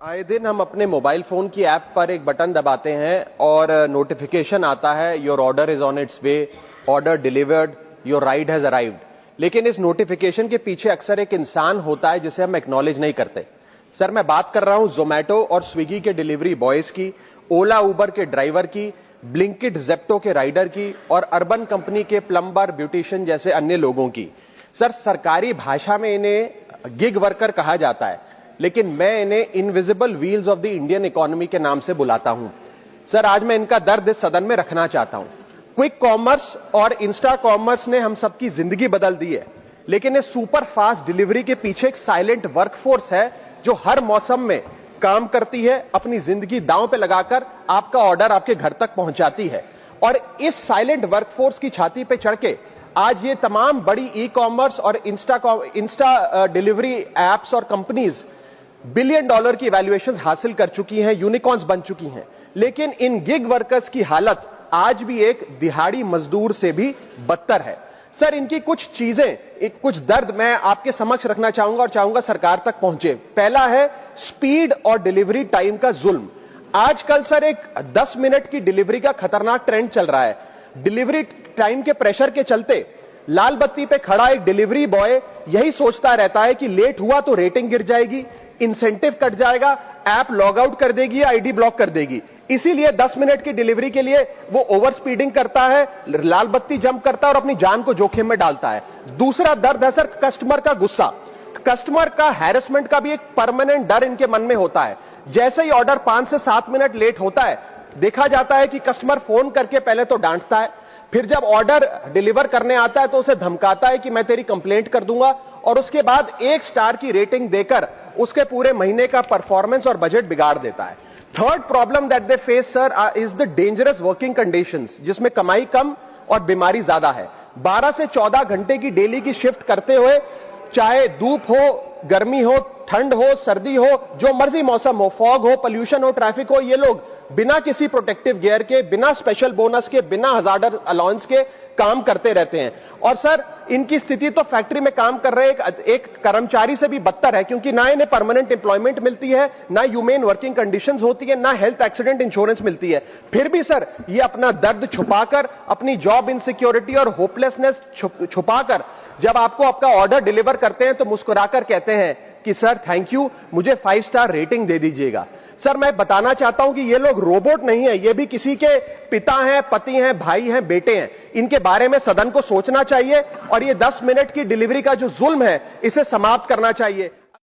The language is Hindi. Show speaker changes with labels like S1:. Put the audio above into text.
S1: आए दिन हम अपने मोबाइल फोन की ऐप पर एक बटन दबाते हैं और नोटिफिकेशन आता है, your order is on it's way, order delivered, your ride has arrived. लेकिन इस नोटिफिकेशन के पीछे अक्सर एक इंसान होता है जिसे हम एक्नॉलेज नहीं करते। सर, मैं बात कर रहा हूं जोमैटो और स्विगी के डिलीवरी बॉयज की, ओला उबर के ड्राइवर की, ब्लिंकिट जेप्टो के राइडर की और अर्बन कंपनी के प्लम्बर, ब्यूटिशियन जैसे अन्य लोगों की। सर, सरकारी भाषा में इन्हें गिग वर्कर कहा जाता है, लेकिन मैं इन्हें invisible wheels of the Indian economy के नाम से बुलाता हूं। सर, आज मैं इनका दर्द इस सदन में रखना चाहता हूं। क्विक कॉमर्स और इंस्टा कॉमर्स ने हम सबकी जिंदगी बदल दी है, लेकिन इस सुपर फास्ट डिलीवरी के पीछे एक साइलेंट वर्कफोर्स है जो हर मौसम में काम करती है, अपनी जिंदगी दांव पे लगाकर आपका ऑर्डर आपके घर तक पहुंचाती है। और इस साइलेंट वर्कफोर्स की छाती पे चढ़ के आज ये तमाम बड़ी ई कॉमर्स और इंस्टा डिलीवरी एप्स और कंपनीज $1 बिलियन की वैल्यूएशन हासिल कर चुकी हैं, यूनिकॉर्न्स बन चुकी हैं। लेकिन इन गिग वर्कर्स की हालत आज भी एक दिहाड़ी मजदूर से भी बदतर है। सर, इनकी कुछ चीजें, कुछ दर्द मैं आपके समक्ष रखना चाहूंगा और चाहूंगा सरकार तक पहुंचे। पहला है स्पीड और डिलीवरी टाइम का जुल्म। आजकल सर एक 10 मिनट की डिलीवरी का खतरनाक ट्रेंड चल रहा है। डिलीवरी टाइम के प्रेशर के चलते लाल बत्ती पे खड़ा एक डिलीवरी बॉय यही सोचता रहता है कि लेट हुआ तो रेटिंग गिर जाएगी, इंसेंटिव कट जाएगा, ऐप लॉग आउट कर देगी या आईडी ब्लॉक कर देगी। इसीलिए 10 मिनट की डिलीवरी के लिए वो ओवर स्पीडिंग करता है, लाल बत्ती जंप करता है और अपनी जान को जोखिम में डालता है। दूसरा दर्द है सर कस्टमर का गुस्सा। कस्टमर का हैरेसमेंट का भी एक परमानेंट डर इनके मन में होता है। जैसे ही ऑर्डर 5 से 7 मिनट लेट होता है, देखा जाता है कि कस्टमर फोन करके पहले तो डांटता है, फिर जब ऑर्डर डिलीवर करने आता है तो उसे धमकाता है कि मैं तेरी कंप्लेंट कर दूंगा, और उसके बाद 1 स्टार की रेटिंग देकर उसके पूरे महीने का परफॉर्मेंस और बजट बिगाड़ देता है। Third problem that they face sir is the dangerous working conditions, जिसमें कमाई कम और बीमारी ज्यादा है। 12 से 14 घंटे की डेली की शिफ्ट करते हुए, चाहे धूप हो, गर्मी हो, ठंड हो, सर्दी हो, जो मर्जी मौसम हो, फॉग हो, पोल्यूशन हो, ट्रैफिक हो, ये लोग बिना किसी प्रोटेक्टिव गियर के, बिना स्पेशल बोनस के, बिना हजार्डर अलाउंस के काम करते रहते हैं। और सर, इनकी स्थिति तो फैक्ट्री में काम कर रहे एक कर्मचारी से भी बदतर है, क्योंकि ना इन्हें परमानेंट एम्प्लॉयमेंट मिलती है, ना ह्यूमेन वर्किंग कंडीशंस होती है, ना हेल्थ एक्सीडेंट इंश्योरेंस मिलती है। फिर भी सर ये अपना दर्द छुपाकर, अपनी जॉब इनसिक्योरिटी और होपलेसनेस छुपाकर जब आपको आपका ऑर्डर डिलीवर करते हैं तो मुस्कुराकर कहते हैं कि सर थैंक यू, मुझे 5 स्टार रेटिंग दे दीजिएगा। सर, मैं बताना चाहता हूं कि ये लोग रोबोट नहीं है, ये भी किसी के पिता हैं, पति हैं, भाई हैं, बेटे हैं। इनके बारे में सदन को सोचना चाहिए और ये 10 मिनट की डिलीवरी का जो जुल्म है इसे समाप्त करना चाहिए।